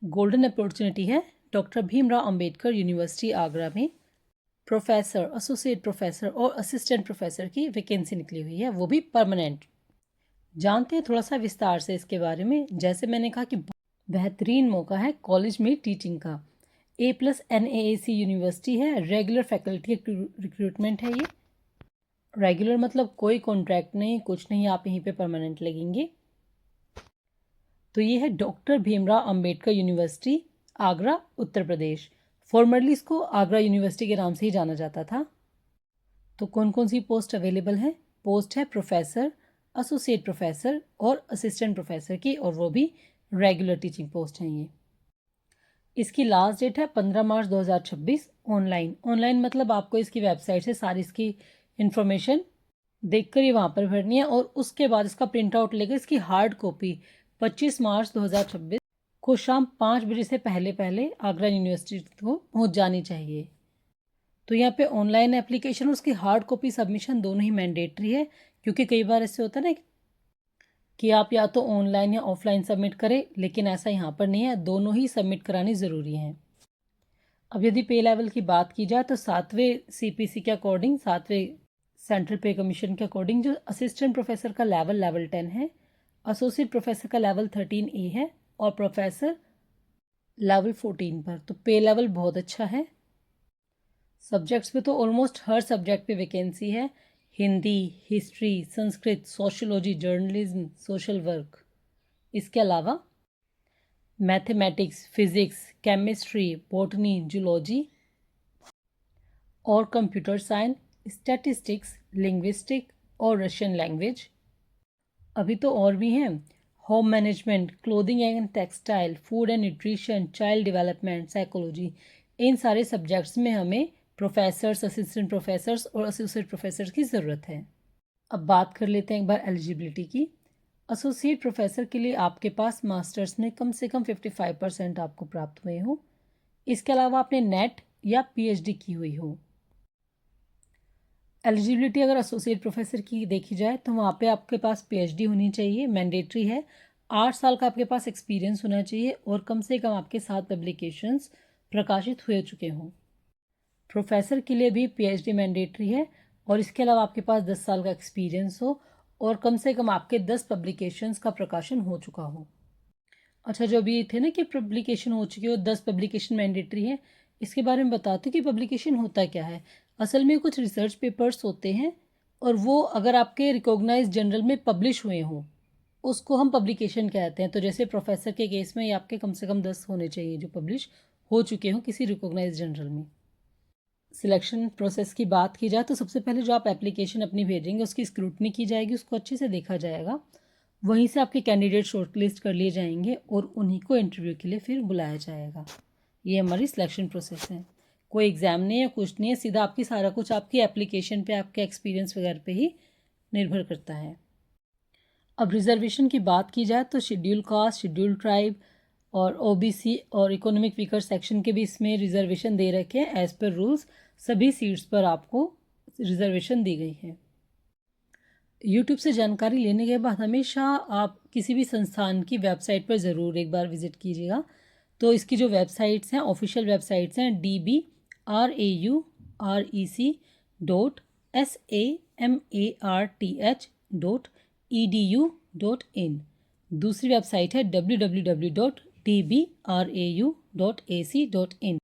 Golden opportunity है doctor Bhimrao Ambedkar university Agra में professor, associate professor और असिस्टेंट प्रोफेसर की वैकेंसी निकली हुई है, वो भी परमानेंट। जानते हैं थोड़ा सा विस्तार से इसके बारे में। जैसे मैंने कहा कि बेहतरीन मौका है कॉलेज में टीचिंग का। A+ NAAC यूनिवर्सिटी है, रेगुलर फैकल्टी रिक्रूटमेंट है ये। रेगुलर मतलब कोई कॉन्ट्रैक्ट नहीं, कुछ नहीं, आप यहीं पे परमानेंट लगेंगे। तो ये है doctor Bhimrao Ambedkar university Agra Uttar Pradesh. Formerly इसको आगरा यूनिवर्सिटी के नाम से ही जाना जाता था। तो कौन कौन सी पोस्ट अवेलेबल है? पोस्ट है प्रोफेसर, एसोसिएट प्रोफेसर और असिस्टेंट प्रोफेसर की, और वो भी रेगुलर टीचिंग पोस्ट हैं ये। इसकी लास्ट डेट है 15 मार्च 2026। ऑनलाइन मतलब आपको इसकी वेबसाइट से सारी इसकी इन्फॉर्मेशन देखकर ही वहाँ पर भरनी है, और उसके बाद इसका प्रिंट आउट लेकर इसकी हार्ड कॉपी 25 मार्च 2026 को शाम 5 बजे से पहले पहले आगरा यूनिवर्सिटी को पहुँच जानी चाहिए। तो यहाँ पे ऑनलाइन एप्लीकेशन और उसकी हार्ड कॉपी सबमिशन दोनों ही मैंडेटरी है, क्योंकि कई बार ऐसे होता है ना कि आप या तो ऑनलाइन या ऑफलाइन सबमिट करें, लेकिन ऐसा यहाँ पर नहीं है, दोनों ही सबमिट करानी ज़रूरी है। अब यदि पे लेवल की बात की जाए तो 7वें CPC के अकॉर्डिंग, 7वें सेंट्रल पे कमीशन के अकॉर्डिंग, जो असिस्टेंट प्रोफेसर का लेवल 10 है, एसोसिएट प्रोफेसर का लेवल 13A है और प्रोफेसर लेवल 14 पर। तो पे लेवल बहुत अच्छा है। सब्जेक्ट्स पे तो ऑलमोस्ट हर सब्जेक्ट पे वैकेंसी है। Hindi, history, Sanskrit, sociology, journalism, social work. इसके अलावा mathematics, physics, chemistry, botany, zoology और कंप्यूटर साइंस, स्टैटिस्टिक्स, लिंग्विस्टिक और रशियन लैंग्वेज। अभी तो और भी हैं, home management, clothing and textile, food and nutrition, child development, psychology. इन सारे सब्जेक्ट्स में हमें प्रोफेसर्स, असिस्टेंट प्रोफेसर्स और एसोसिएट प्रोफेसर्स की ज़रूरत है। अब बात कर लेते हैं एक बार एलिजिबिलिटी की। एसोसिएट प्रोफेसर के लिए आपके पास मास्टर्स में कम से कम 55% आपको प्राप्त हुए हो। इसके अलावा आपने नेट या PhD की हुई हो। एलिजिबिलिटी अगर एसोसिएट प्रोफेसर की देखी जाए तो वहाँ पे आपके पास PhD होनी चाहिए, मैंडेटरी है। 8 साल का आपके पास एक्सपीरियंस होना चाहिए और कम से कम आपके 7 पब्लिकेशंस प्रकाशित हो चुके हों। प्रोफेसर के लिए भी PhD मैंडेटरी है, और इसके अलावा आपके पास 10 साल का एक्सपीरियंस हो और कम से कम आपके 10 पब्लिकेशंस का प्रकाशन हो चुका हो। अच्छा, जो अभी थे ना कि पब्लिकेशन हो चुकी हो, 10 पब्लिकेशन मैंडेटरी है, इसके बारे में बताते कि पब्लिकेशन होता क्या है। असल में कुछ रिसर्च पेपर्स होते हैं, और वो अगर आपके रिकॉग्नाइज जर्नल में पब्लिश हुए हों उसको हम पब्लिकेशन कहते हैं। तो जैसे प्रोफेसर के केस में ये आपके कम से कम 10 होने चाहिए जो पब्लिश हो चुके हों किसी रिकॉग्नाइज जर्नल में। सिलेक्शन प्रोसेस की बात की जाए तो सबसे पहले जो आप एप्लीकेशन अपनी भेजेंगे उसकी स्क्रूटनी की जाएगी, उसको अच्छे से देखा जाएगा। वहीं से आपके कैंडिडेट शॉर्टलिस्ट कर लिए जाएंगे और उन्हीं को इंटरव्यू के लिए फिर बुलाया जाएगा। ये हमारी सिलेक्शन प्रोसेस है। कोई एग्ज़ाम नहीं है, कुछ नहीं है, सीधा आपकी सारा कुछ आपकी एप्लीकेशन पे, आपके एक्सपीरियंस वगैरह पे ही निर्भर करता है। अब रिजर्वेशन की बात की जाए तो शेड्यूल कास्ट, शेड्यूल ट्राइब और OBC और इकोनॉमिक वीकर सेक्शन के भी इसमें रिजर्वेशन दे रखे हैं। एज़ पर रूल्स सभी सीट्स पर आपको रिजर्वेशन दी गई है। यूट्यूब से जानकारी लेने के बाद हमेशा आप किसी भी संस्थान की वेबसाइट पर ज़रूर एक बार विज़िट कीजिएगा। तो इसकी जो वेबसाइट्स हैं, ऑफिशियल वेबसाइट्स हैं, dbraurec.samarth.edu.in। दूसरी वेबसाइट है www.dbrau.ac.in।